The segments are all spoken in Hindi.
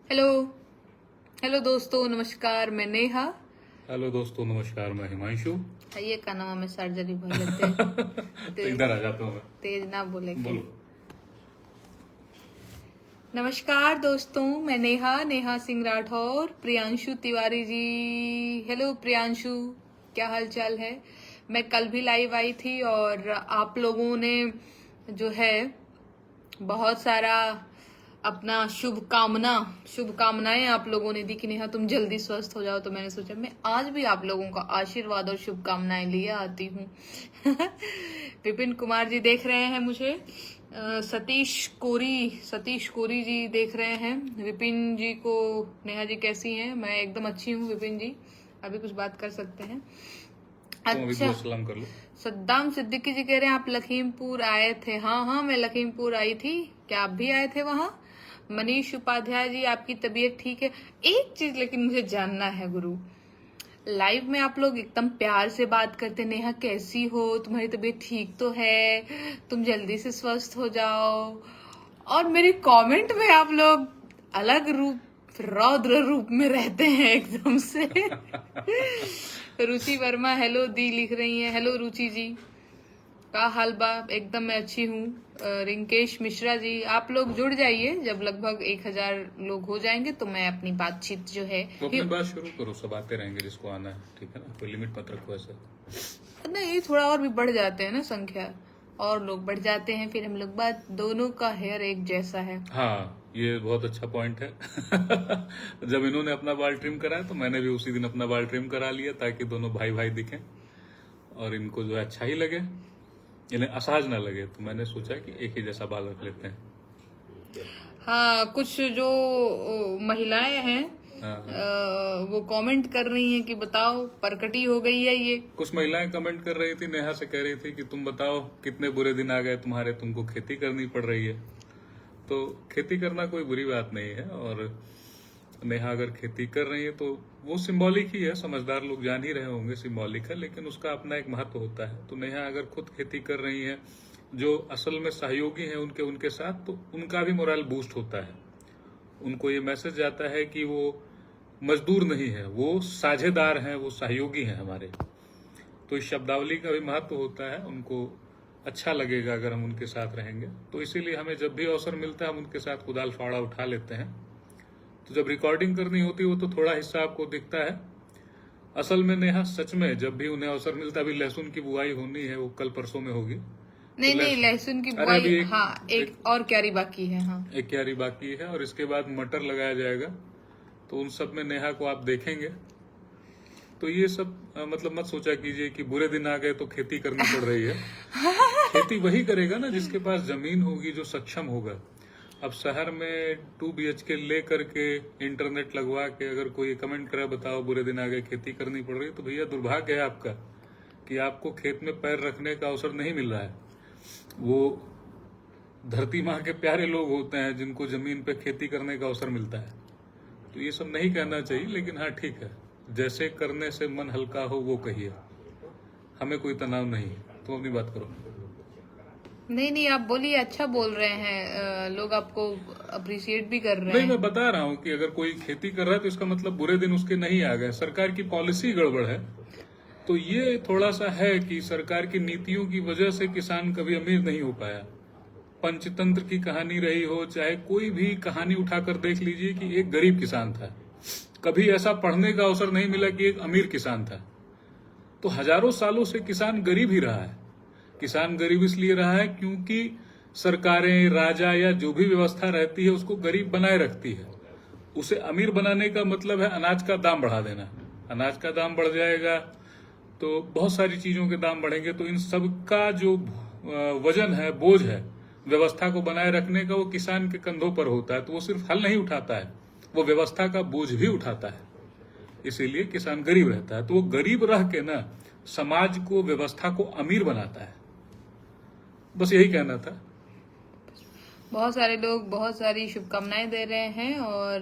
हेलो हेलो दोस्तों, नमस्कार। मैं नेहा। हेलो दोस्तों, नमस्कार। मैं हिमांशु। ये का नाम में सर्जरी बोल लेते तो इधर आ जाता हूँ मैं। तेज ना बोले के। बोलो। नमस्कार दोस्तों, मैं नेहा नेहा सिंह राठौर। प्रियांशु तिवारी जी, हेलो प्रियांशु, क्या हाल चाल है? मैं कल भी लाइव आई थी और आप लोगों ने जो है बहुत सारा अपना शुभकामनाएं आप लोगों ने दी कि नेहा तुम जल्दी स्वस्थ हो जाओ। तो मैंने सोचा मैं आज भी आप लोगों का आशीर्वाद और शुभकामनाएं लिए आती हूँ। विपिन कुमार जी देख रहे हैं मुझे। सतीश कोरी जी देख रहे हैं विपिन जी को। नेहा जी कैसी हैं? मैं एकदम अच्छी हूँ विपिन जी, अभी कुछ बात कर सकते हैं। तुम अभी अच्छा, दुआ सलाम कर लो। सद्दाम सिद्दीकी जी कह रहे हैं आप लखीमपुर आए थे। हाँ हाँ, मैं लखीमपुर आई थी। क्या आप भी आए थे वहां? मनीष उपाध्याय जी, आपकी तबीयत ठीक है? एक चीज लेकिन मुझे जानना है गुरु, लाइव में आप लोग एकदम प्यार से बात करते, नेहा कैसी हो, तुम्हारी तबीयत ठीक तो है, तुम जल्दी से स्वस्थ हो जाओ। और मेरे कमेंट में आप लोग अलग रूप, रौद्र रूप में रहते हैं एकदम से। रुचि वर्मा हेलो दी लिख रही हैं। हेलो रुचि जी, का हाल बा? एकदम मैं अच्छी हूँ। रिंकेश मिश्रा जी, आप लोग जुड़ जाइए। जब लगभग 1000 लोग हो जाएंगे तो मैं अपनी बातचीत जो है तो अपनी बात शुरू करो, सब आते रहेंगे जिसको आना है, ठीक है ना? कोई लिमिट मत रखो ऐसा। नहीं, थोड़ा और भी बढ़ जाते हैं ना संख्या, और लोग बढ़ जाते हैं, फिर हम लोग बात, दोनों का हेयर एक जैसा है। हाँ, ये बहुत अच्छा पॉइंट है। जब इन्होंने अपना बाल ट्रिम कराया तो मैंने भी उसी दिन अपना बाल ट्रिम करा लिया, ताकि दोनों भाई भाई दिखें और इनको जो है अच्छा ही लगे, इन्हें असहज ना लगे। तो मैंने सोचा कि एक ही जैसा बाल रख लेते हैं। हाँ, कुछ जो महिलाएं हैं हाँ। वो कमेंट कर रही हैं कि बताओ परकटी हो गई है ये। कुछ महिलाएं कमेंट कर रही थी, नेहा से कह रही थी कि तुम बताओ कितने बुरे दिन आ गए तुम्हारे, तुमको खेती करनी पड़ रही है। तो खेती करना कोई बुरी बात नहीं है, और नेहा अगर खेती कर रही है तो वो सिंबॉलिक ही है, समझदार लोग जान ही रहे होंगे सिंबॉलिक है, लेकिन उसका अपना एक महत्व होता है। तो नेहा अगर खुद खेती कर रही है, जो असल में सहयोगी हैं उनके उनके साथ, तो उनका भी मोरल बूस्ट होता है। उनको ये मैसेज जाता है कि वो मजदूर नहीं है, वो साझेदार हैं, वो सहयोगी हैं हमारे। तो इस शब्दावली का भी महत्व होता है। उनको अच्छा लगेगा अगर हम उनके साथ रहेंगे, तो इसीलिए हमें जब भी अवसर मिलता है हम उनके साथ कुदाल फावड़ा उठा लेते हैं। तो जब रिकॉर्डिंग करनी होती है वो तो थोड़ा हिस्सा आपको दिखता है। असल में नेहा सच में जब भी उन्हें अवसर मिलता है, अभी लहसुन की बुआई होनी है, वो कल परसों में होगी। तो नहीं, लहसुन की अरे बुआई, अभी हाँ एक और क्यारी बाकी है। हाँ, एक क्यारी बाकी है, और इसके बाद मटर लगाया जाएगा। तो उन सब में नेहा को आप देखेंगे। तो ये सब मतलब मत सोचा कीजिए कि बुरे दिन आ गए तो खेती करनी पड़ रही है। खेती वही करेगा ना जिसके पास जमीन होगी, जो सक्षम होगा। अब शहर में 2 BHK ले करके इंटरनेट लगवा के अगर कोई कमेंट करे बताओ बुरे दिन आ गए खेती करनी पड़ रही है, तो भैया दुर्भाग्य है आपका कि आपको खेत में पैर रखने का अवसर नहीं मिल रहा है। वो धरती माँ के प्यारे लोग होते हैं जिनको जमीन पे खेती करने का अवसर मिलता है। तो ये सब नहीं कहना चाहिए, लेकिन हाँ ठीक है, जैसे करने से मन हल्का हो वो कहिए, हमें कोई तनाव नहीं है। तुम अपनी बात करो। नहीं नहीं, आप बोलिए, अच्छा बोल रहे हैं, लोग आपको अप्रिशिएट भी कर रहे नहीं, हैं। मैं बता रहा हूँ कि अगर कोई खेती कर रहा है तो इसका मतलब बुरे दिन उसके नहीं आ गए, सरकार की पॉलिसी गड़बड़ है। तो ये थोड़ा सा है कि सरकार की नीतियों की वजह से किसान कभी अमीर नहीं हो पाया। पंचतंत्र की कहानी रही हो, चाहे कोई भी कहानी उठाकर देख लीजिए कि एक गरीब किसान था, कभी ऐसा पढ़ने का अवसर नहीं मिला कि एक अमीर किसान था। तो हजारों सालों से किसान गरीब ही रहा है। किसान गरीब इसलिए रहा है क्योंकि सरकारें, राजा या जो भी व्यवस्था रहती है उसको गरीब बनाए रखती है। उसे अमीर बनाने का मतलब है अनाज का दाम बढ़ा देना। अनाज का दाम बढ़ जाएगा तो बहुत सारी चीजों के दाम बढ़ेंगे, तो इन सब का जो वजन है, बोझ है व्यवस्था को बनाए रखने का, वो किसान के कंधों पर होता है। तो वो सिर्फ हल नहीं उठाता है, वो व्यवस्था का बोझ भी उठाता है। इसीलिए किसान गरीब रहता है। तो वो गरीब रह के ना समाज को, व्यवस्था को अमीर बनाता है। बस यही कहना था। बहुत सारे लोग बहुत सारी शुभकामनाएं दे रहे हैं। और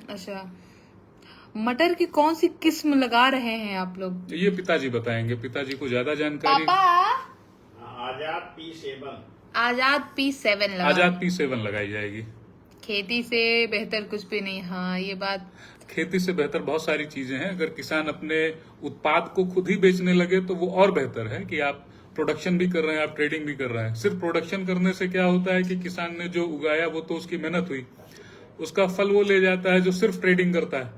अच्छा, मटर की कौन सी किस्म लगा रहे हैं आप लोग? ये पिताजी बताएंगे, पिताजी को ज्यादा जानकारी। पापा, आजाद P7। आजाद P7 लगा। आजाद P7 लगाई जाएगी। खेती से बेहतर कुछ भी नहीं। हाँ, ये बात। खेती से बेहतर बहुत सारी चीजें हैं। अगर किसान अपने उत्पाद को खुद ही बेचने लगे तो वो और बेहतर है कि आप प्रोडक्शन भी कर रहे हैं, आप ट्रेडिंग भी कर रहे हैं। सिर्फ प्रोडक्शन करने से क्या होता है कि किसान ने जो उगाया वो तो उसकी मेहनत हुई, उसका फल वो ले जाता है जो सिर्फ ट्रेडिंग करता है।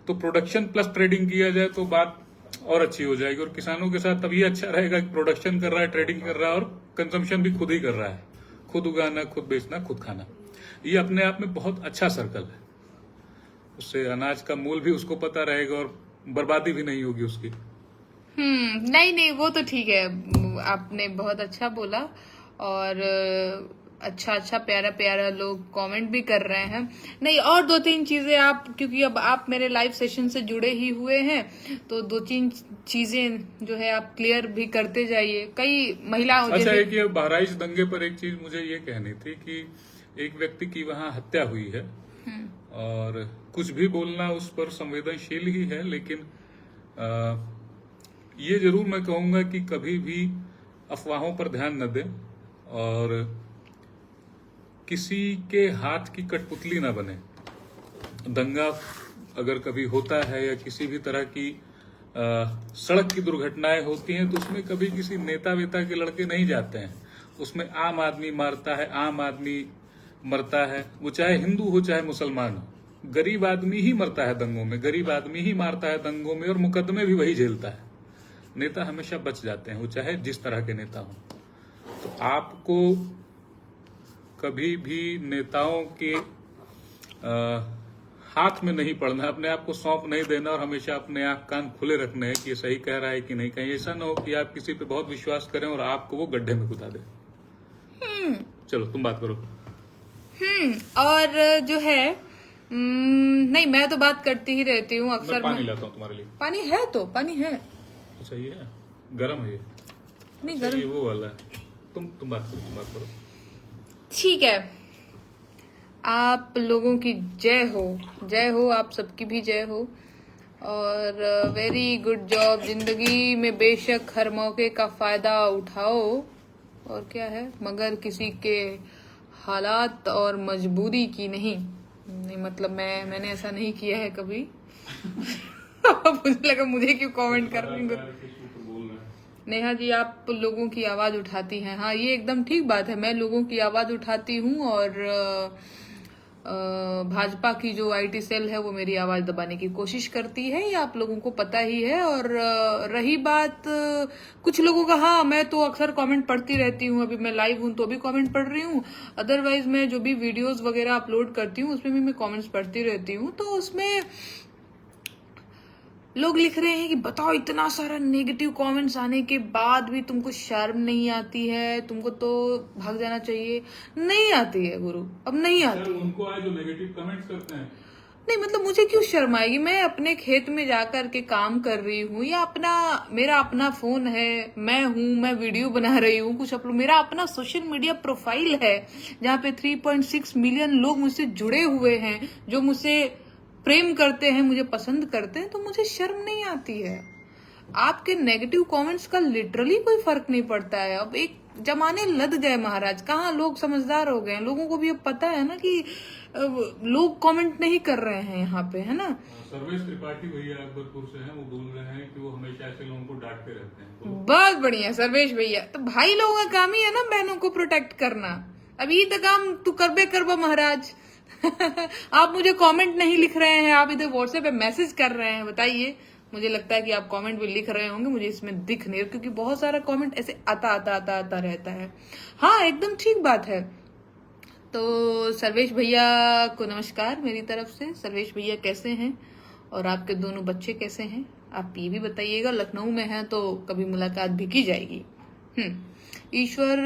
तो प्रोडक्शन प्लस ट्रेडिंग किया जाए तो बात और अच्छी हो जाएगी। और किसानों के साथ तभी अच्छा रहेगा कि प्रोडक्शन कर रहा है, ट्रेडिंग कर रहा है और कंजम्पशन भी खुद ही कर रहा है। खुद उगाना, खुद बेचना, खुद खाना, ये अपने आप में बहुत अच्छा सर्कल है। उससे अनाज का मूल भी उसको पता रहेगा और बर्बादी भी नहीं होगी उसकी। नहीं नहीं, वो तो ठीक है, आपने बहुत अच्छा बोला। और अच्छा अच्छा प्यारा प्यारा लोग कमेंट भी कर रहे हैं। नहीं, और 2-3 चीजें आप, क्योंकि अब आप मेरे लाइव सेशन से जुड़े ही हुए हैं, तो 2-3 चीजें जो है आप क्लियर भी करते जाइए। कई महिलाओं अच्छा है कि बहराइच दंगे पर एक चीज मुझे ये कहनी थी कि एक व्यक्ति की वहां हत्या हुई है और कुछ भी बोलना उस पर संवेदनशील ही है, लेकिन ये जरूर मैं कहूंगा कि कभी भी अफवाहों पर ध्यान न दें और किसी के हाथ की कठपुतली ना बने। दंगा अगर कभी होता है या किसी भी तरह की सड़क की दुर्घटनाएं होती हैं तो उसमें कभी किसी नेता वेता के लड़के नहीं जाते हैं। उसमें आम आदमी मारता है, आम आदमी मरता है, वो चाहे हिंदू हो चाहे मुसलमान हो। गरीब आदमी ही मरता है दंगों में, गरीब आदमी ही मारता है दंगों में और मुकदमे भी वही झेलता है। नेता हमेशा बच जाते हैं, वो चाहे जिस तरह के नेता हो। तो आपको कभी भी नेताओं के हाथ में नहीं पड़ना, अपने आप को सौंप नहीं देना और हमेशा अपने आंख कान खुले रखने हैं कि ये सही कह रहा है कि नहीं। कहीं ऐसा ना हो कि आप किसी पे बहुत विश्वास करें और आपको वो गड्ढे में कुदा दे। चलो तुम बात करो। और जो है नहीं, मैं तो बात करती ही रहती हूँ अक्सर। मैं पानी लाता हूँ तुम्हारे लिए। पानी है तो पानी है। अच्छा, ये है गरम है ये? नहीं अच्छा, गरम, ये वो वाला है। तुम बात करो। ठीक है। आप लोगों की जय हो, आप सबकी भी जय हो। और वेरी गुड जॉब। जिंदगी में बेशक हर मौके का फायदा उठाओ, और क्या है, मगर किसी के हालात और मजबूरी की नहीं। मतलब मैंने ऐसा नहीं किया है कभी। मुझे लगा मुझे क्यों कमेंट कर रही हूँ। नेहा जी, आप लोगों की आवाज उठाती हैं। हाँ, ये एकदम ठीक बात है, मैं लोगों की आवाज उठाती हूँ और भाजपा की जो आईटी सेल है वो मेरी आवाज दबाने की कोशिश करती है, ये आप लोगों को पता ही है। और रही बात कुछ लोगों का, हाँ मैं तो अक्सर कमेंट पढ़ती रहती हूँ, अभी मैं लाइव हूँ तो भी कमेंट पढ़ रही हूँ। अदरवाइज मैं जो भी वीडियोस वगैरह अपलोड करती हूँ उसमें भी मैं कमेंट्स पढ़ती रहती हूँ। तो उसमें लोग लिख रहे हैं कि बताओ, इतना सारा नेगेटिव कमेंट्स आने के बाद भी तुमको शर्म नहीं आती है, तुमको तो भाग जाना चाहिए। नहीं आती है गुरु, अब नहीं आती। उनको आए जो नेगेटिव कमेंट्स करते हैं। नहीं मतलब मुझे क्यों शर्म आएगी? मैं अपने खेत में जाकर के काम कर रही हूँ, या मेरा अपना फोन है, मैं वीडियो बना रही हूँ, कुछ अपलोड, मेरा अपना सोशल मीडिया प्रोफाइल है जहाँ पे 3.6 मिलियन लोग मुझसे जुड़े हुए हैं, जो मुझसे प्रेम करते हैं, मुझे पसंद करते हैं, तो मुझे शर्म नहीं आती है। आपके नेगेटिव कमेंट्स का लिटरली कोई फर्क नहीं पड़ता है। अब एक जमाने लद गए महाराज, कहाँ लोग समझदार हो गए। लोगों को भी अब पता है ना कि लोग कमेंट नहीं कर रहे हैं यहाँ पे, है ना। सर्वेश त्रिपाठी भैया अकबरपुर से हैं, वो बोल रहे हैं कि वो हमेशा ऐसे लोगों को डांटते रहते हैं। तो बहुत बढ़िया सर्वेश भैया, तो भाई लोगों का काम ही है ना बहनों को प्रोटेक्ट करना। अभी तो काम तू करबे करबो महाराज। आप मुझे कमेंट नहीं लिख रहे हैं, आप इधर व्हाट्सएप पे मैसेज कर रहे हैं, बताइए। मुझे लगता है कि आप कमेंट भी लिख रहे होंगे, मुझे इसमें दिख नहीं, क्योंकि बहुत सारा कमेंट ऐसे आता रहता है। हाँ एकदम ठीक बात है। तो सर्वेश भैया को नमस्कार मेरी तरफ से। सर्वेश भैया कैसे हैं और आपके दोनों बच्चे कैसे हैं, आप ये भी बताइएगा। लखनऊ में हैं तो कभी मुलाकात भी की जाएगी। ईश्वर,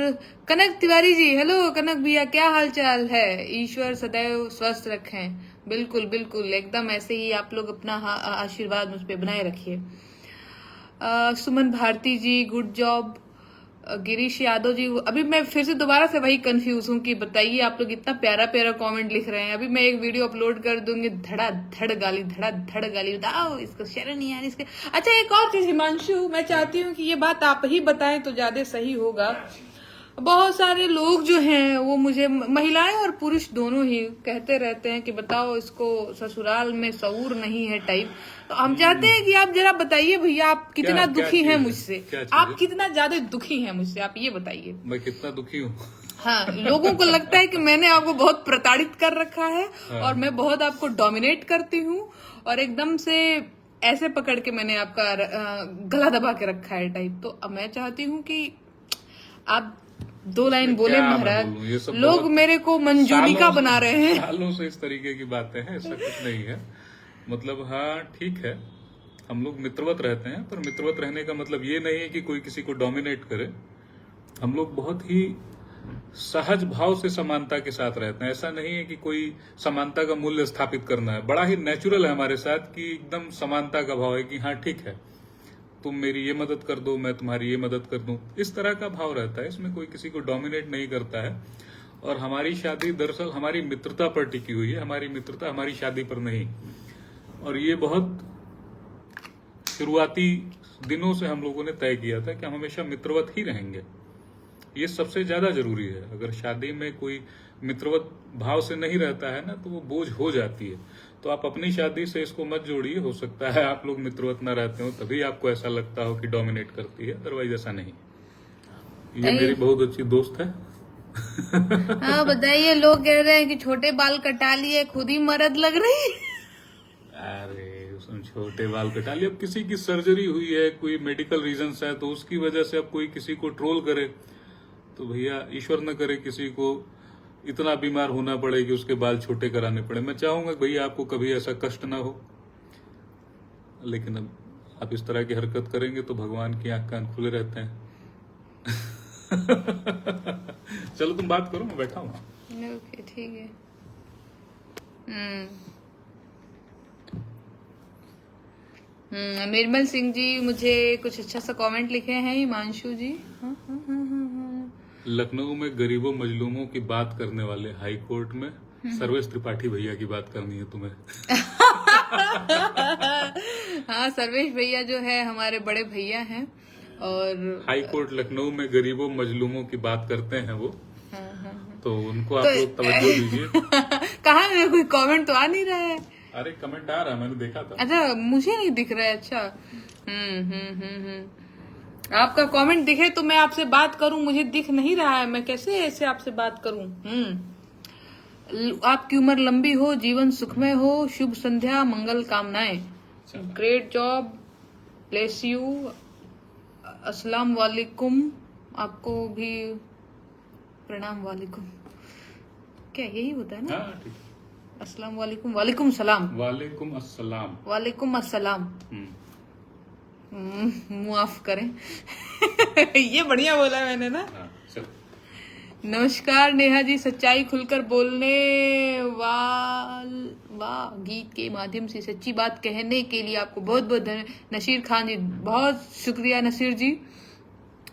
कनक तिवारी जी, हेलो कनक भैया, क्या हाल चाल है? ईश्वर सदैव स्वस्थ रखें। बिल्कुल बिल्कुल, एकदम ऐसे ही आप लोग अपना आशीर्वाद मुझ पे बनाए रखिए। सुमन भारती जी, गुड जॉब। गिरीश यादव जी, अभी मैं फिर से दोबारा से वही कंफ्यूज हूँ कि बताइए, आप लोग इतना प्यारा प्यारा कमेंट लिख रहे हैं। अभी मैं एक वीडियो अपलोड कर दूंगी, धड़ा धड़ गाली बताओ, इसको शर्म नहीं आ रही इसके। अच्छा एक और चीज हिमांशु, मैं चाहती हूँ कि ये बात आप ही बताएं तो ज्यादा सही होगा। बहुत सारे लोग जो हैं वो मुझे, महिलाएं और पुरुष दोनों ही, कहते रहते हैं कि बताओ इसको ससुराल में शऊर नहीं है टाइप। तो हम चाहते हैं कि आप जरा बताइए भैया, आप कितना क्या दुखी चीज़ हैं है? मुझसे, क्या चीज़ आप है? कितना ज्यादा दुखी हैं मुझसे, आप ये बताइए। मैं कितना दुखी हूँ? हाँ, लोगों को लगता है कि मैंने आपको बहुत प्रताड़ित कर रखा है और मैं बहुत आपको डोमिनेट करती हूँ और एकदम से ऐसे पकड़ के मैंने आपका गला दबा के रखा है टाइप। तो अब मैं चाहती हूँ कि आप 2 लाइन बोले क्या मैं महाराज। बोलूं? ये सब लोग बहुत मेरे को मंजूलिका सालों- बना रहे हैं। सालों से इस तरीके की बातें हैं, ऐसा कुछ नहीं है। मतलब हाँ ठीक है, हम लोग मित्रवत रहते हैं, पर मित्रवत रहने का मतलब ये नहीं है कि कोई किसी को डोमिनेट करे। हम लोग बहुत ही सहज भाव से समानता के साथ रहते हैं। ऐसा नहीं है कि कोई समानता का मूल्य स्थापित करना है। बड़ा ही नेचुरल है हमारे साथ कि एकदम समानता का भाव है कि हाँ ठीक है, तुम मेरी ये मदद कर दो, मैं तुम्हारी ये मदद कर दूं। इस तरह का भाव रहता है, इसमें कोई किसी को डोमिनेट नहीं करता है। और हमारी शादी दरअसल हमारी मित्रता पर टिकी हुई है, हमारी मित्रता हमारी शादी पर नहीं। और ये बहुत शुरुआती दिनों से हम लोगों ने तय किया था कि हम हमेशा मित्रवत ही रहेंगे। ये सबसे ज्यादा जरूरी है। अगर शादी में कोई मित्रवत भाव से नहीं रहता है ना, तो वो बोझ हो जाती है। तो आप अपनी शादी से इसको मत जोड़िए। हो सकता है आप लोग मित्रवत ना रहते हो तभी आपको ऐसा लगता हो कि डोमिनेट करती है, अदरवाइज ऐसा नहीं। ये मेरी बहुत अच्छी दोस्त है। हाँ बताइए, लोग कह रहे हैं कि छोटे बाल कटा लिए, खुद ही मर्द लग रही। अरे उसने छोटे बाल कटा लिए। अब किसी की सर्जरी हुई है, कोई मेडिकल रीजंस है, तो उसकी वजह से अब कोई किसी को ट्रोल करे तो भैया ईश्वर न करे किसी को इतना बीमार होना पड़े कि उसके बाल छोटे कराने पड़े। मैं चाहूंगा भैया आपको कभी ऐसा कष्ट ना हो, लेकिन अब आप इस तरह की हरकत करेंगे तो भगवान की आंख कान खुले रहते हैं। चलो तुम बात करो, मैं बैठा हूँ। ओके ठीक है। निर्मल सिंह जी मुझे कुछ अच्छा सा कमेंट लिखे हैं, हिमांशु जी। लखनऊ में गरीबों मजलूमों की बात करने वाले हाई कोर्ट में सर्वेश त्रिपाठी भैया की बात करनी है तुम्हें। हाँ, सर्वेश भैया जो है हमारे बड़े भैया हैं और हाई कोर्ट लखनऊ में गरीबों मजलूमों की बात करते हैं वो। तो उनको आप लोग तवज्जो दीजिए। कहाँ है? कोई कमेंट तो आ नहीं रहा है। अरे कमेंट आ रहा है, मैंने देखा था। अच्छा, मुझे नहीं दिख रहा है। अच्छा, आपका कमेंट दिखे तो मैं आपसे बात करूं, मुझे दिख नहीं रहा है, मैं कैसे ऐसे आपसे बात करूं। आपकी उम्र लंबी हो, जीवन सुखमय हो, शुभ संध्या, मंगल कामनाएं, ग्रेट जॉब, ब्लेस यू, अस्सलाम वालेकुम, आपको भी प्रणाम वालेकुम। क्या यही होता है ना? हाँ ठीक। अस्सलाम वालेकुम, वालेकुम सलाम, वालेकुम अस्सलाम, वालेकुम अस्सलाम। मुआफ करें। ये बढ़िया बोला मैंने ना। हाँ, चलो। नमस्कार नेहा जी, सच्चाई खुलकर बोलने वाह गीत के माध्यम से सच्ची बात कहने के लिए आपको बहुत बहुत धन्यवाद। नसीर खान जी, बहुत शुक्रिया नसीर जी।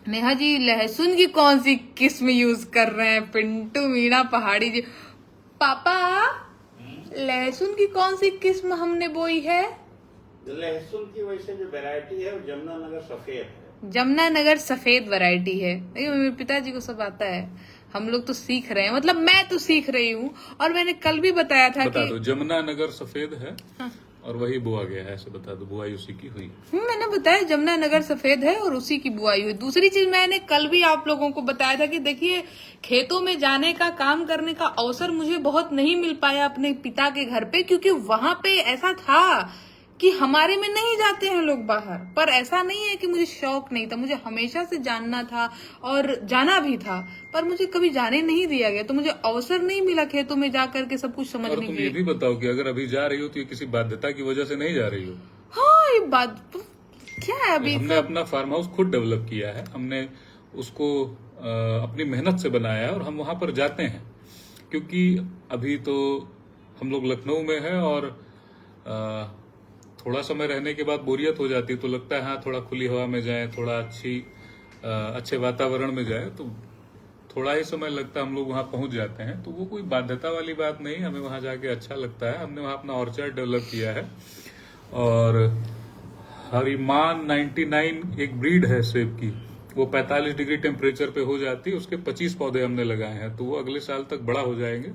नेहा जी, लहसुन की कौन सी किस्म यूज कर रहे हैं? पिंटू मीणा पहाड़ी जी, पापा लहसुन की कौन सी किस्म हमने बोई है? लहसुन की वैसे जो वैरायटी है वो जमुनानगर सफेद है। जमुनानगर सफेद वैरायटी है। देखिए मेरे पिताजी को सब आता है, हम लोग तो सीख रहे हैं, मतलब मैं तो सीख रही हूँ। और मैंने कल भी बताया था बता कि दो, जमुनानगर सफेद है। हाँ। और वही बोआ गया है, ऐसे बता दो, बुआई उसी की हुई। मैंने बताया जमुनानगर सफेद है और उसी की बुआई हुई। दूसरी चीज मैंने कल भी आप लोगों को बताया था कि देखिए, खेतों में जाने का, काम करने का अवसर मुझे बहुत नहीं मिल पाया अपने पिता के घर पे, क्योंकि वहां पे ऐसा था कि हमारे में नहीं जाते हैं लोग बाहर। पर ऐसा नहीं है कि मुझे शौक नहीं था, मुझे हमेशा से जानना था और जाना भी था, पर मुझे कभी जाने नहीं दिया गया। तो मुझे अवसर नहीं मिला खेतों में जाकर के सब कुछ और समझने तुम के ये लिए। भी बताओ कि अगर अभी जा रही हो तो ये किसी बाध्यता की वजह से नहीं जा रही हो? हाँ, ये बात क्या है अभी? हमने अपना फार्म हाउस खुद डेवलप किया है, हमने उसको अपनी मेहनत से बनाया है और हम वहां पर जाते हैं। क्योंकि अभी तो हम लोग लखनऊ में है और थोड़ा समय रहने के बाद बोरियत हो जाती है, तो लगता है हाँ थोड़ा खुली हवा में जाएं, थोड़ा अच्छे वातावरण में जाएं, तो थोड़ा ही समय लगता है हम लोग वहां पहुंच जाते हैं। तो वो कोई बाध्यता वाली बात नहीं, हमें वहां जाके अच्छा लगता है। हमने वहां अपना ऑर्चर्ड डेवलप किया है। और हरिमान 99 एक ब्रीड है सेब की, वो 45 डिग्री टेम्परेचर पे हो जाती है। उसके 25 पौधे हमने लगाए हैं, तो वो अगले साल तक बड़ा हो जाएंगे।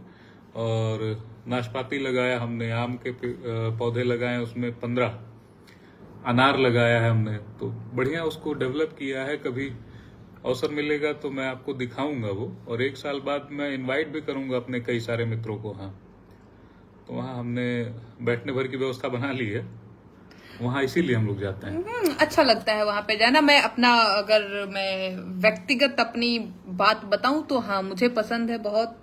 और नाशपाती लगाया हमने, आम के पौधे लगाए हैं, उसमें 15, अनार लगाया है हमने, तो बढ़िया उसको डेवलप किया है। कभी अवसर मिलेगा तो मैं आपको दिखाऊंगा वो, और 1 साल बाद मैं इनवाइट भी करूंगा अपने कई सारे मित्रों को। हाँ, तो वहाँ हमने बैठने भर की व्यवस्था बना ली है, वहाँ इसीलिए हम लोग जाते हैं। अच्छा लगता है वहां पे जाना। मैं अपना, अगर मैं व्यक्तिगत अपनी बात बताऊं तो हाँ, मुझे पसंद है बहुत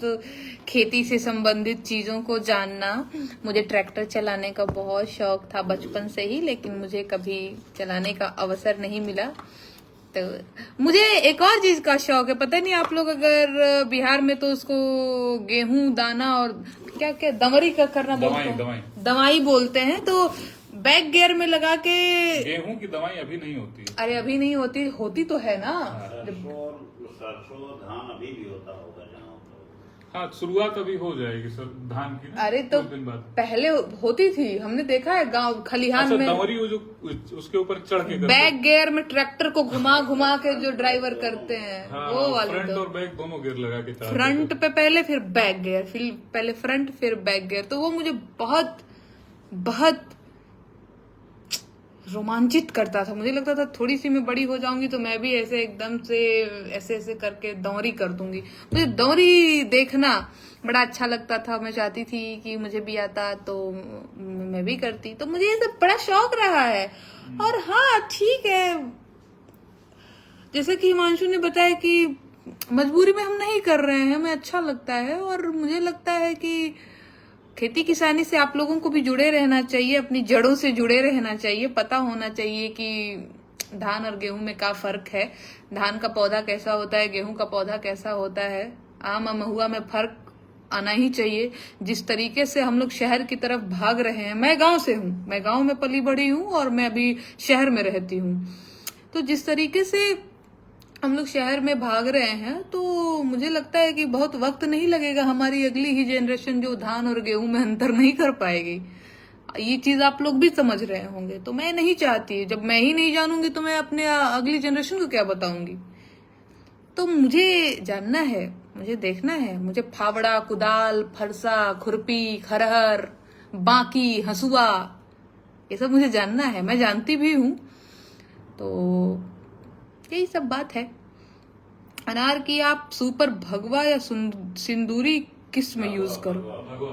खेती से संबंधित चीजों को जानना। मुझे ट्रैक्टर चलाने का बहुत शौक था बचपन से ही, लेकिन मुझे कभी चलाने का अवसर नहीं मिला। तो मुझे एक और चीज का शौक है, पता नहीं आप लोग अगर बिहार में तो उसको गेहूं दाना और क्या क्या दमरी का करना बोलते हैं, दवाई बोलते हैं। तो बैक गियर में लगा के, गेहूं की दवाई अभी नहीं होती। अरे अभी नहीं होती, होती तो है ना। सरसों धान अभी भी होता होगा जहाँ तो। हाँ, शुरुआत अभी हो जाएगी सर धान की। अरे तो कुछ दिन बाद पहले होती थी, हमने देखा है गांव खलिहान में। दमरी वो जो उसके ऊपर चढ़ के करते बैक गियर में ट्रैक्टर को घुमा घुमा के जो ड्राइवर करते हैं, हाँ, वो वाली। फ्रंट तो और बैक दोनों गियर लगा के चलाते फ्रंट पे पहले, फिर बैक गियर, फिर पहले फ्रंट फिर बैक गियर। तो वो मुझे बहुत बहुत रोमांचित करता था। मुझे लगता था थोड़ी सी मैं बड़ी हो जाऊंगी तो मैं भी ऐसे एकदम से ऐसे ऐसे करके दौरी कर दूंगी। मुझे दौरी देखना बड़ा अच्छा लगता था। मैं चाहती थी कि मुझे भी आता तो मैं भी करती। तो मुझे ये सब बड़ा शौक रहा है। और हाँ, ठीक है, जैसे कि हिमांशु ने बताया कि मजबूरी में हम नहीं कर रहे हैं, हमें अच्छा लगता है। और मुझे लगता है कि खेती किसानी से आप लोगों को भी जुड़े रहना चाहिए, अपनी जड़ों से जुड़े रहना चाहिए। पता होना चाहिए कि धान और गेहूं में क्या फर्क है, धान का पौधा कैसा होता है, गेहूं का पौधा कैसा होता है। आम और महुआ में फर्क आना ही चाहिए। जिस तरीके से हम लोग शहर की तरफ भाग रहे हैं, मैं गांव से हूँ, मैं गांव में पली बड़ी हूँ और मैं अभी शहर में रहती हूँ। तो जिस तरीके से हम लोग शहर में भाग रहे हैं, तो मुझे लगता है कि बहुत वक्त नहीं लगेगा, हमारी अगली ही जनरेशन जो धान और गेहूं में अंतर नहीं कर पाएगी। ये चीज आप लोग भी समझ रहे होंगे। तो मैं नहीं चाहती, जब मैं ही नहीं जानूंगी तो मैं अपने अगली जनरेशन को क्या बताऊंगी। तो मुझे जानना है, मुझे देखना है, मुझे फावड़ा, कुदाल, फरसा, खुरपी, खरहर, बाकी, हसुआ, ये सब मुझे जानना है। मैं जानती भी हूँ। तो यही सब बात है। अनार की आप सुपर भगवा या सिंदूरी किस में यूज करो? भगवा।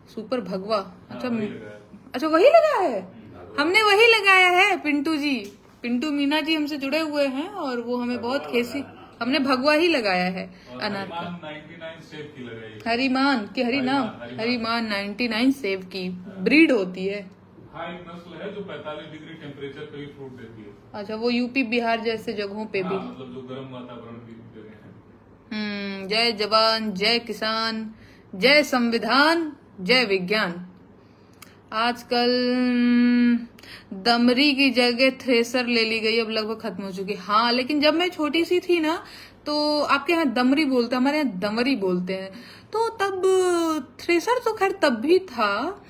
सुपर भगवा। अच्छा, वही लगाया। अच्छा वही लगा है। हमने वही लगाया है। पिंटू जी, पिंटू मीना जी हमसे जुड़े हुए हैं और वो हमें बहुत खेसी, हमने भगवा ही लगाया है अनार का। 99 सेब की लगाई। हरिमान की, हरिमान 99 सेब की ब्रीड होती है। हाँ, एक नस्ल है जो 45 डिग्री टेम्परेचर पे भी फ्रूट देती है। अच्छा, वो यूपी बिहार जैसे जगहों पे भी। हाँ, मतलब जो गर्म वातावरण की जगह है। जय जवान, जय किसान, जय संविधान, जय विज्ञान। आजकल दमरी की जगह थ्रेसर ले ली गई, अब लगभग खत्म हो चुकी। हाँ, लेकिन जब मैं छोटी सी थी ना, तो आपके यहाँ दमरी बोलते हैं, हमारे यहाँ दमरी बोलते हैं। तो तब थ्रेसर तो खैर तब भी था,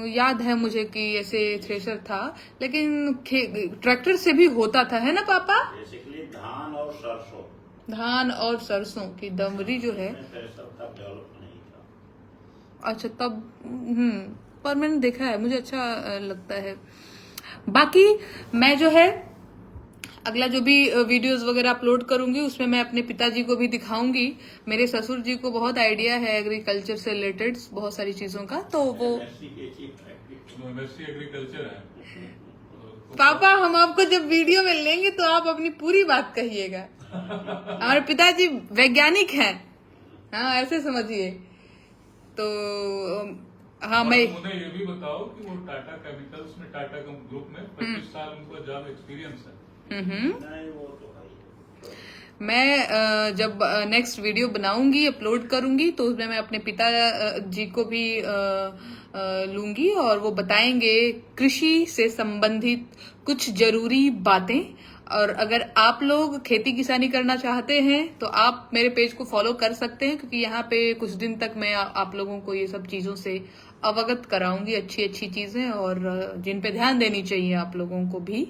याद है मुझे कि ऐसे थ्रेसर था, लेकिन ट्रैक्टर से भी होता था, है ना पापा? बेसिकली धान और सरसों, धान और सरसों की दमरी जो है। थ्रेसर तब डेवलप नहीं था। अच्छा, तब पर मैंने देखा है, मुझे अच्छा लगता है। बाकी मैं जो है अगला जो भी वीडियोस वगैरह अपलोड करूंगी उसमें मैं अपने पिताजी को भी दिखाऊंगी। मेरे ससुर जी को बहुत आइडिया है एग्रीकल्चर से रिलेटेड बहुत सारी चीजों का, तो वो एमएससी एग्रीकल्चर है। पापा, हम आपको जब वीडियो में लेंगे तो आप अपनी पूरी बात कहिएगा। हमारे पिताजी वैज्ञानिक हैं, हाँ ऐसे समझिए। तो हाँ, मैं उन्हें ये भी बताओ कि वो टाटा केमिकल्स में, टाटा ग्रुप में 25 साल उनका जॉब एक्सपीरियंस है। नहीं, वो तो है। मैं जब नेक्स्ट वीडियो बनाऊंगी, अपलोड करूंगी, तो उसमें मैं अपने पिता जी को भी लूंगी और वो बताएंगे कृषि से संबंधित कुछ जरूरी बातें। और अगर आप लोग खेती किसानी करना चाहते हैं तो आप मेरे पेज को फॉलो कर सकते हैं, क्योंकि यहाँ पे कुछ दिन तक मैं आप लोगों को ये सब चीजों से अवगत कराऊंगी, अच्छी अच्छी चीजें और जिन पे ध्यान देनी चाहिए आप लोगों को भी।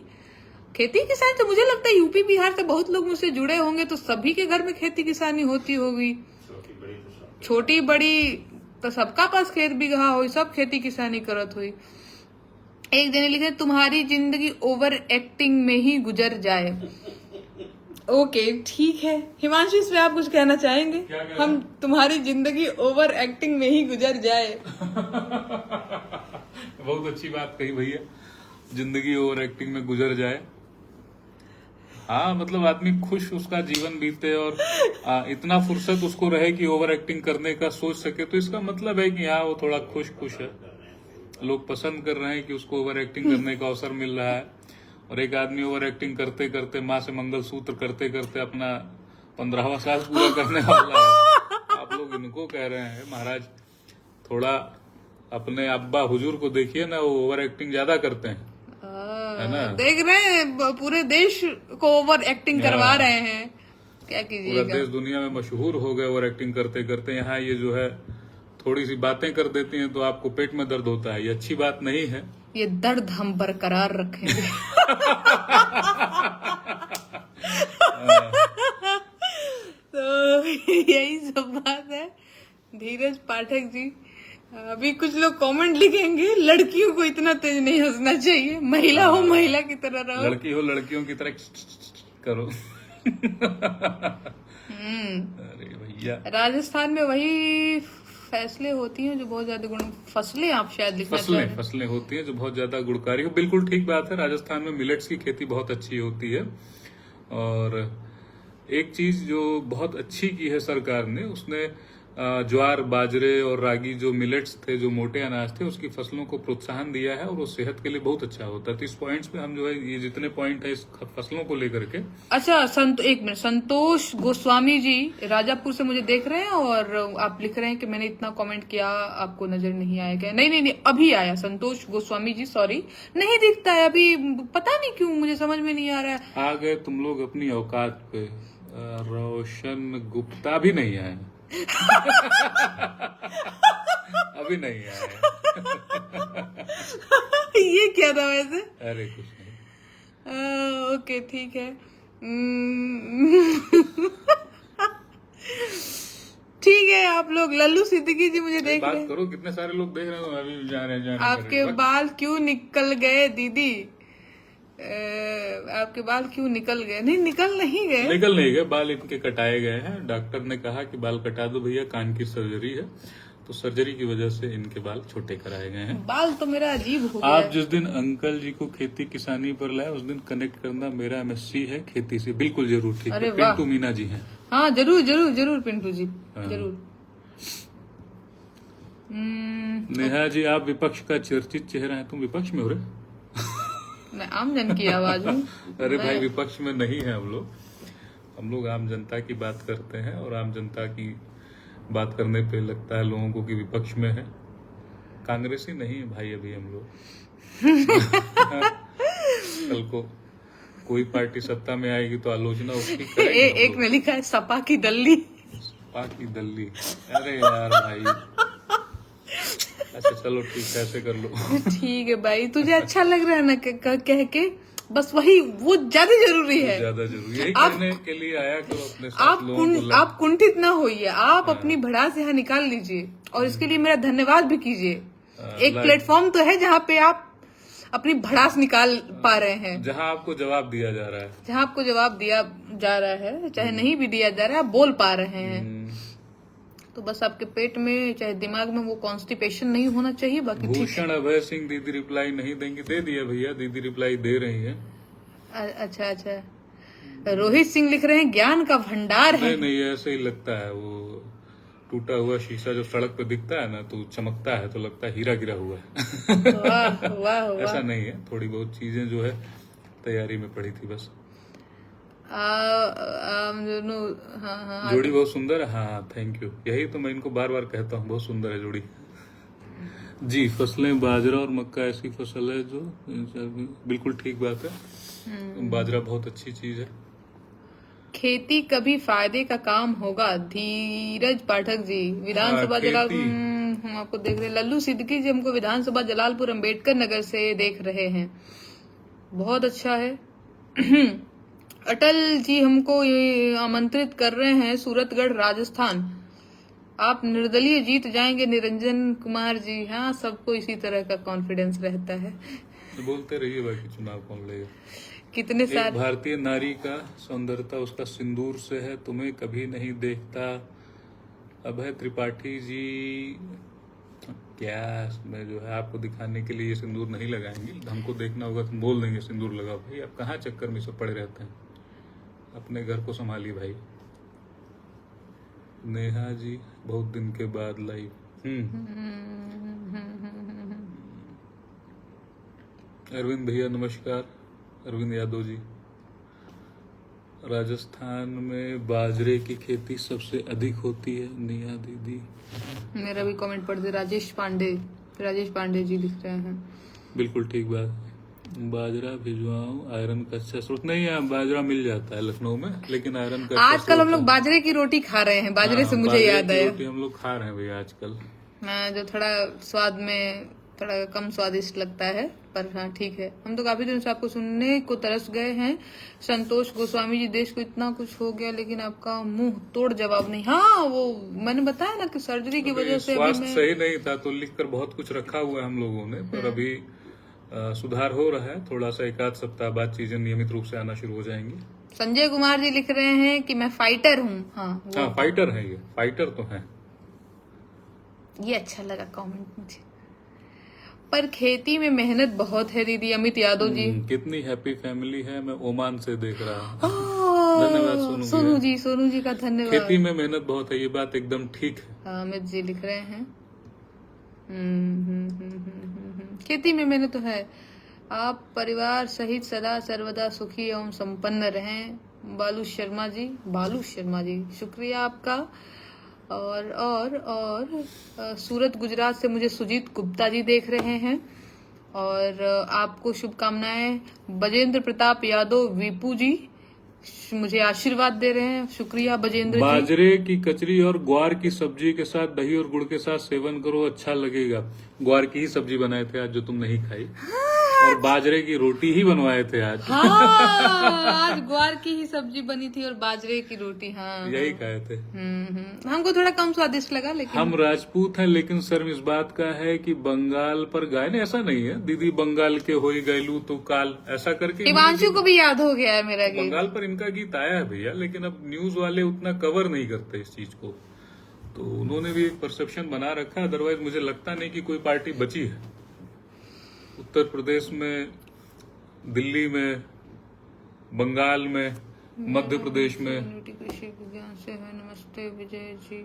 खेती किसानी तो मुझे लगता है यूपी बिहार से बहुत लोग मुझसे जुड़े होंगे, तो सभी के घर में खेती किसानी होती होगी। छोटी बड़ी तो सबका पास खेत बिगहा हुई, सब खेती किसानी करत हुई। एक जने लिखे तुम्हारी जिंदगी ओवर एक्टिंग में ही गुजर जाए। ओके ठीक है हिमांशु, इस पे आप कुछ कहना चाहेंगे? क्या हम तुम्हारी जिंदगी ओवर एक्टिंग में ही गुजर जाए। बहुत अच्छी बात कही भैया, जिंदगी ओवर एक्टिंग में गुजर जाए। हाँ मतलब आदमी खुश उसका जीवन बीते और इतना फुर्सत उसको रहे कि ओवर एक्टिंग करने का सोच सके, तो इसका मतलब है कि हाँ वो थोड़ा खुश है। लोग पसंद कर रहे हैं कि उसको ओवर एक्टिंग करने का अवसर मिल रहा है। और एक आदमी ओवर एक्टिंग करते करते, माँ से मंगलसूत्र करते करते अपना 15वां साल पूरा करने वाला है। आप लोग इनको कह रहे हैं महाराज थोड़ा अपने अब्बा हुजूर को देखिए ना, वो ओवर एक्टिंग ज्यादा करते हैं, है ना? देख रहे हैं पूरे देश को ओवर एक्टिंग करवा रहे हैं, क्या पूरा कीजिएगा। देश दुनिया में मशहूर हो गए ओवर एक्टिंग करते करते। यहाँ ये जो है थोड़ी सी बातें कर देती हैं तो आपको पेट में दर्द होता है, ये अच्छी बात नहीं है। ये दर्द हम बरकरार रखेंगे। तो यही सब बात है। धीरज पाठक जी, अभी कुछ लोग कमेंट लिखेंगे, लड़कियों को इतना तेज नहीं हंसना चाहिए, महिला हो महिला की तरह रहो। लड़की हो लड़कियों की तरह करो। अरे भैया, राजस्थान में वही फैसले होती हैं जो बहुत ज्यादा गुण, फसलें आप शायद लिखना चाह रहे हैं। फसलें होती हैं जो बहुत ज्यादा गुणकारी हो। बिल्कुल ठीक बात है, राजस्थान में मिलेट्स की खेती बहुत अच्छी होती है। और एक चीज जो बहुत अच्छी की है सरकार ने, उसने ज्वार बाजरे और रागी जो मिलेट्स थे, जो मोटे अनाज थे, उसकी फसलों को प्रोत्साहन दिया है और वो सेहत के लिए बहुत अच्छा होता है। तो इस पॉइंट्स पे हम जो है, ये जितने पॉइंट है इस फसलों को लेकर के। अच्छा एक मिनट, संतोष गोस्वामी जी राजापुर से मुझे देख रहे हैं और आप लिख रहे हैं कि मैंने इतना कमेंट किया, आपको नजर नहीं आया क्या? नहीं, अभी आया संतोष गोस्वामी जी, सॉरी नहीं दिखता है अभी, पता नहीं क्यों, मुझे समझ में नहीं आ रहा है। आ गए तुम लोग अपनी औकात पे। रोशन गुप्ता भी नहीं आए। अभी नहीं आए। ये क्या था वैसे? अरे कुछ नहीं। ओके ठीक है। ठीक है, आप लोग लल्लू सिद्दीकी जी मुझे देख रहे बात हैं। करो, कितने सारे लोग देख रहे हो, अभी जा रहे हैं। आपके बाल क्यों निकल गए दीदी? आपके बाल क्यों निकल गए? नहीं निकल नहीं गए, बाल इनके कटाए गए हैं। डॉक्टर ने कहा कि बाल कटा दो भैया, कान की सर्जरी है, तो सर्जरी की वजह से इनके बाल छोटे कराए गए हैं। बाल तो मेरा अजीब हो गया। आप जिस दिन अंकल जी को खेती किसानी पर लाए, उस दिन कनेक्ट करना, मेरा MSc है खेती से। बिल्कुल जरूर, ठीक अरे है। वाह। पिंटू मीना जी हैं। हाँ जरूर पिंटू जी, जरूर। नेहा जी, आप विपक्ष का चर्चित चेहरा है। तुम विपक्ष में हो रहे? मैं आम जन की आवाज हूँ। अरे भाई, विपक्ष में नहीं है हम लोग आम जनता की बात करते हैं, और आम जनता की बात करने पे लगता है लोगों को कि विपक्ष में है। कांग्रेसी नहीं है भाई अभी हम लोग। कल को कोई पार्टी सत्ता में आएगी तो आलोचना उसकी करेंगे। एक में लिखा है सपा की दल्ली। सपा की दल्ली, अरे यार भाई। अच्छा चलो ठीक है, ऐसे कर लो। ठीक है भाई, तुझे अच्छा लग रहा है ना कह के, बस वही, वो ज्यादा जरूरी है। ज्यादा जरूरी, यही करने के लिए आया करो अपने साथ आप कुंठित ना होइए, आप अपनी भड़ास यहाँ निकाल लीजिए, और इसके लिए मेरा धन्यवाद भी कीजिए। एक प्लेटफॉर्म तो है जहाँ पे आप अपनी भड़ास निकाल पा रहे हैं, जहाँ आपको जवाब दिया जा रहा है, जहाँ आपको जवाब दिया जा रहा है, चाहे नहीं भी दिया जा रहा है, आप बोल पा रहे हैं। तो बस आपके पेट में चाहे दिमाग में वो कॉन्स्टिपेशन नहीं होना चाहिए, बाकी ठीक है। भूषण अभय सिंह दीदी रिप्लाई नहीं देंगी, दे दिया भैया, दीदी रिप्लाई दे रही है। अच्छा, रोहित सिंह लिख रहे हैं ज्ञान का भंडार है। नहीं ऐसे ही लगता है, वो टूटा हुआ शीशा जो सड़क पे दिखता है ना, तो चमकता है तो लगता है हीरा गिरा हुआ है। वाह वाह वाह। ऐसा नहीं है, थोड़ी बहुत चीजें जो है तैयारी में पड़ी थी बस। हाँ, जोड़ी बहुत सुंदर है। हाँ थैंक यू, यही तो मैं इनको बार बार कहता हूँ, बहुत सुंदर है जोड़ी जी। फसलें बाजरा और मक्का ऐसी फसल है जो, बिल्कुल ठीक बात है, बाजरा बहुत अच्छी चीज है। खेती कभी फायदे का काम होगा, धीरज पाठक जी। विधानसभा जलालपुर, हम आपको देख रहे हैं। लल्लू सिद्दीकी जी हमको विधानसभा जलालपुर अंबेडकर नगर से देख रहे हैं, बहुत अच्छा है। अटल जी हमको ये आमंत्रित कर रहे हैं सूरतगढ़ राजस्थान, आप निर्दलीय जीत जाएंगे निरंजन कुमार जी। हाँ, सबको इसी तरह का कॉन्फिडेंस रहता है। बोलते रहिए, बाकी चुनाव कौन लेगा। कितने एक सारे भारतीय नारी का सौंदर्यता उसका सिंदूर से है, तुम्हें कभी नहीं देखता। अभय त्रिपाठी जी क्या मैं जो है आपको दिखाने के लिए ये सिंदूर नहीं लगाएंगे, हमको देखना होगा तो बोल देंगे सिंदूर लगाओ। भाई आप कहाँ चक्कर में सब पड़े रहते हैं, अपने घर को संभालिए भाई। नेहा जी बहुत दिन के बाद लाइव। अरविंद भैया नमस्कार। अरविंद यादव जी, राजस्थान में बाजरे की खेती सबसे अधिक होती है। नेहा दीदी, मेरा भी कमेंट पढ़ दे। राजेश पांडे जी लिख रहे हैं। बिल्कुल ठीक बात। बाजरा भिजवाऊं, आयरन का अच्छा स्रोत नहीं है। बाजरा मिल जाता है लखनऊ में, लेकिन आयरन का अच्छा आजकल हम स्रोत लोग है। बाजरे की रोटी खा रहे हैं, बाजरे से मुझे बाजरे याद की आया। रोटी हम लोग खा रहे हैं भैया आजकल। जो थोड़ा स्वाद में थोड़ा कम स्वादिष्ट लगता है, पर हाँ ठीक है। हम तो काफी दिनों से आपको सुनने को तरस गए हैं। संतोष गोस्वामी जी, देश को इतना कुछ हो गया लेकिन आपका मुंह तोड़ जवाब नहीं। हाँ, वो मैंने बताया ना कि सर्जरी की वजह से अभी स्वास्थ्य मैं सही नहीं था तो लिखकर बहुत कुछ रखा हुआ है हम लोगों ने, पर अभी सुधार हो रहा है। थोड़ा सा 1 आध सप्ताह बाद चीजें नियमित रूप से आना शुरू हो जाएंगी। संजय कुमार जी लिख रहे हैं कि मैं फाइटर हूँ। हाँ, फाइटर है, ये फाइटर तो है। ये अच्छा लगा कमेंट मुझे। पर खेती में मेहनत बहुत है दीदी। अमित यादव जी, कितनी हैप्पी फैमिली है, मैं ओमान से देख रहा हूँ। धन्यवाद सोनू जी का धन्यवाद। खेती में मेहनत बहुत है, ये बात एकदम ठीक है। हाँ, अमित जी लिख रहे हैं खेती में मेहनत तो है। आप परिवार सहित सदा सर्वदा सुखी एवं संपन्न रहें। बालू शर्मा जी शुक्रिया आपका। और सूरत गुजरात से मुझे सुजीत गुप्ता जी देख रहे हैं और आपको शुभकामनाएं। बजेंद्र प्रताप यादव वीपू जी मुझे आशीर्वाद दे रहे हैं, शुक्रिया बजेंद्र जी। बाजरे की कचरी और ग्वार की सब्जी के साथ दही और गुड़ के साथ सेवन करो, अच्छा लगेगा। ग्वार की ही सब्जी बनाए थे आज जो तुम नहीं खाई, और बाजरे की रोटी ही बनवाए थे आज। आज ग्वार की ही सब्जी बनी थी और बाजरे की रोटी। हाँ, यही खाए थे। हमको थोड़ा कम स्वादिष्ट लगा, लेकिन हम राजपूत हैं, लेकिन शर्म इस बात का है कि बंगाल पर गाय ने, ऐसा नहीं है दीदी बंगाल के होई गैलू तो काल, ऐसा करके हिमांशु को भी याद हो गया है मेरा गीत। बंगाल पर इनका गीत आया है भैया, लेकिन अब न्यूज वाले उतना कवर नहीं करते इस चीज को, तो उन्होंने भी एक परसेप्शन बना रखा है। अदरवाइज मुझे लगता नहीं कि कोई पार्टी बची है। उत्तर प्रदेश में, दिल्ली में, बंगाल में, मध्य प्रदेश में, कृषि विज्ञान से है। नमस्ते विजय जी।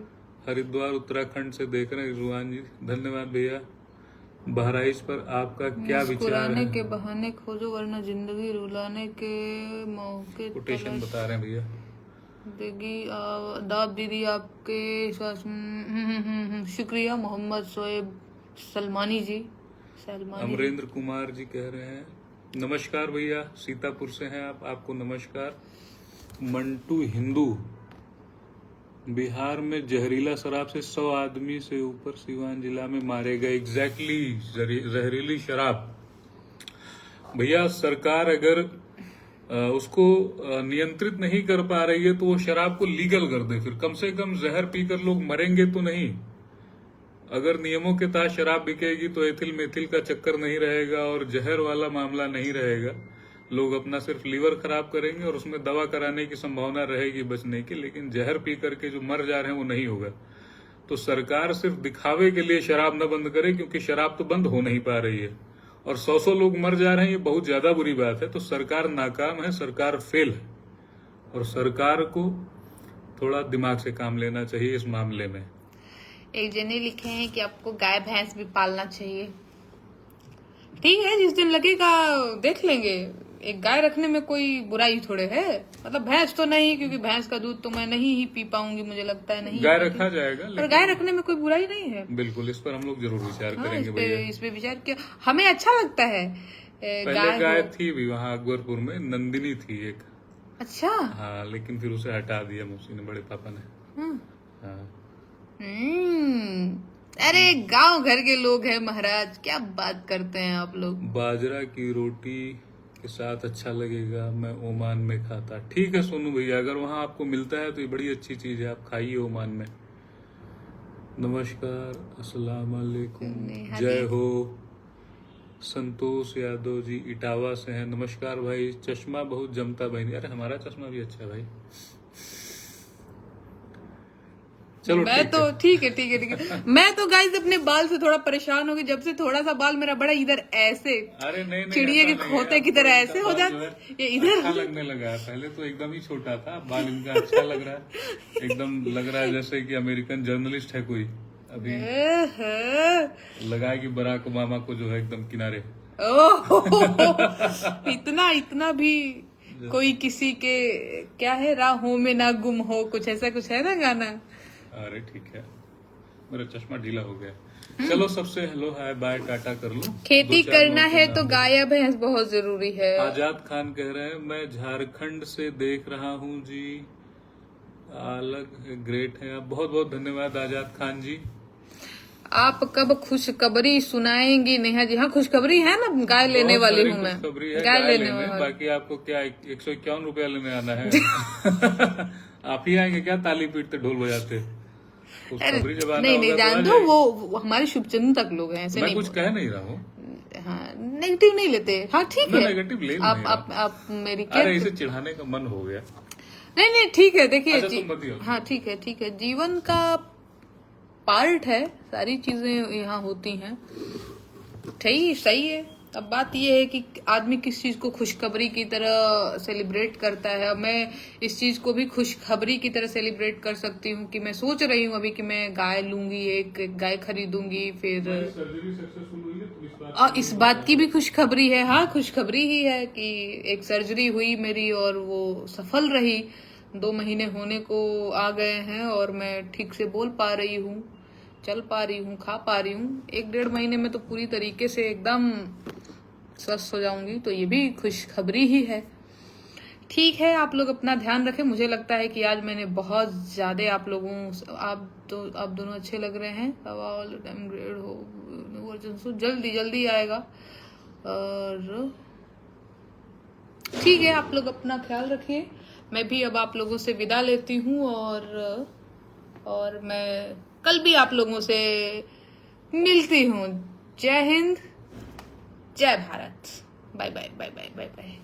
हरिद्वार उत्तराखंड से देख रहे हैं रुहान जी, धन्यवाद भैया। बहराइच पर आपका क्या विचार मुस्कुराने है? के बहाने खोजो वरना जिंदगी रुलाने के मौके कोटेशन बता रहे हैं भैया। देगी आदाब दीदी आपके शुक्रिया। मोहम्मद शोएब सलमानी जी। अमरेंद्र कुमार जी कह रहे हैं नमस्कार भैया, सीतापुर से हैं आप, आपको नमस्कार। मंटू हिंदू, बिहार में जहरीला शराब से 100 आदमी से ऊपर सिवान जिला में मारे गए। एग्जैक्टली, जहरीली शराब भैया, सरकार अगर उसको नियंत्रित नहीं कर पा रही है तो वो शराब को लीगल कर दे। फिर कम से कम जहर पीकर लोग मरेंगे तो नहीं। अगर नियमों के तहत शराब बिकेगी तो एथिल मेथिल का चक्कर नहीं रहेगा और जहर वाला मामला नहीं रहेगा। लोग अपना सिर्फ लीवर खराब करेंगे और उसमें दवा कराने की संभावना रहेगी बचने की, लेकिन जहर पी करके जो मर जा रहे हैं वो नहीं होगा। तो सरकार सिर्फ दिखावे के लिए शराब न बंद करे, क्योंकि शराब तो बंद हो नहीं पा रही है और 100 लोग मर जा रहे हैं, ये बहुत ज्यादा बुरी बात है। तो सरकार नाकाम है, सरकार फेल है, और सरकार को थोड़ा दिमाग से काम लेना चाहिए इस मामले में। एक जने लिखे हैं कि आपको गाय भैंस भी पालना चाहिए। ठीक है, जिस दिन लगेगा देख लेंगे। एक गाय रखने में कोई बुराई थोड़े है, मतलब भैंस तो नहीं, क्योंकि भैंस का दूध तो मैं नहीं ही पी पाऊंगी, मुझे लगता है नहीं। गाय रखा जाएगा, पर गाय रखने में कोई बुराई नहीं है। बिल्कुल, इस पर हम लोग जरूर विचार हाँ, करेंगे भैया। इस पे विचार किया, हमें अच्छा लगता है। पहले गाय थी भी वहाँ अकबरपुर में, नंदिनी थी एक। अच्छा, हाँ, लेकिन फिर उसे हटा दिया मौसी ने, बड़े पापा ने। हाँ। अरे गांव घर के लोग हैं महाराज, क्या बात करते हैं आप लोग। बाजरा की रोटी के साथ अच्छा लगेगा, मैं ओमान में खाता। ठीक है सोनू भैया, अगर वहां आपको मिलता है तो ये बड़ी अच्छी चीज है, आप खाइए ओमान में। नमस्कार, अस्सलाम वालेकुम, नेहा जय दी। हो। संतोष यादव जी इटावा से हैं, नमस्कार भाई। चश्मा बहुत जमता भाई। अरे हमारा चश्मा भी अच्छा है भाई। चलो मैं ठीक तो है। ठीक है। मैं तो गाइस अपने बाल से थोड़ा परेशान हो गई, जब से थोड़ा सा बाल मेरा बड़ा इधर ऐसे अरे नहीं नहीं, चिड़िए ऐसा के नहीं है। खोते की आपको तरह इनका ऐसे हो बाल जाते जो है ये इधर। अच्छा लगने लगा है। पहले तो एकदम ही छोटा था, बाल इनका अच्छा लग रहा है। एकदम लग रहा है जैसे कि अमेरिकन जर्नलिस्ट है कोई। अभी लगाएगी बराक ओबामा को जो है एकदम किनारे। ओह, इतना भी कोई किसी के क्या है, राहों में ना गुम हो, कुछ ऐसा कुछ है ना गाना। अरे ठीक है, मेरा चश्मा ढीला हो गया। चलो सबसे हेलो हाय बाय टाटा कर लो। खेती 2-4 करना लोगों के है नाम तो लो। गाय भैंस बहुत जरूरी है। आजाद खान कह रहे हैं मैं झारखंड से देख रहा हूँ जी, अलग ग्रेट है आप। बहुत बहुत धन्यवाद आजाद खान जी। आप कब खुशखबरी सुनाएंगी नेहा जी? हाँ, खुशखबरी है ना, गाय लेने बहुत वाली सारी हूँ मैं, खुशखबरी है गाय गाय लेने लेने। वाली। बाकी आपको क्या 151 रुपया लेने आना है? आप ही आएंगे क्या ताली पीटते ढोल बजाते? अरे खुशखबरी जब आना नहीं होगा तो आ जान दो, जाएगी। वो हमारे शुभचिंतक लोग हैं, ऐसे मैं नहीं कुछ बोलते। कह नहीं रहा हूँ। हाँ, नेगेटिव नहीं लेते। हाँ ठीक मैं है, नेगेटिव ले नहीं आप मेरी अरे केयर। इसे चिढ़ाने का मन हो गया। नहीं ठीक है, देखिए अच्छा तुम बताइए। हाँ ठीक है, जीवन का पार्ट है, सारी चीजें यहाँ होती हैं। सही है। अब बात यह है कि आदमी किस चीज को खुशखबरी की तरह सेलिब्रेट करता है। मैं इस चीज को भी खुशखबरी की तरह सेलिब्रेट कर सकती हूँ कि मैं सोच रही हूँ अभी कि मैं गाय लूंगी, एक गाय खरीदूंगी। फिर सर्जरी सक्सेसफुल हुई है तो इस बात की भी खुशखबरी है। हाँ, खुशखबरी ही है कि एक सर्जरी हुई मेरी और वो सफल रही। 2 महीने होने को आ गए हैं और मैं ठीक से बोल पा रही हूँ, चल पा रही हूँ, खा पा रही हूँ। 1-1.5 महीने में तो पूरी तरीके से एकदम स्वस्थ हो जाऊंगी, तो ये भी खुशखबरी ही है। ठीक है, आप लोग अपना ध्यान रखें। मुझे लगता है कि आज मैंने बहुत ज्यादा आप आप दोनों अच्छे लग रहे हैं। ऑल टाइम ग्रेड हो वर्जन जल्दी आएगा। और ठीक है, आप लोग अपना ख्याल रखिए। मैं भी अब आप लोगों से विदा लेती हूँ और मैं कल भी आप लोगों से मिलती हूँ। जय हिंद, जय भारत। Bye bye.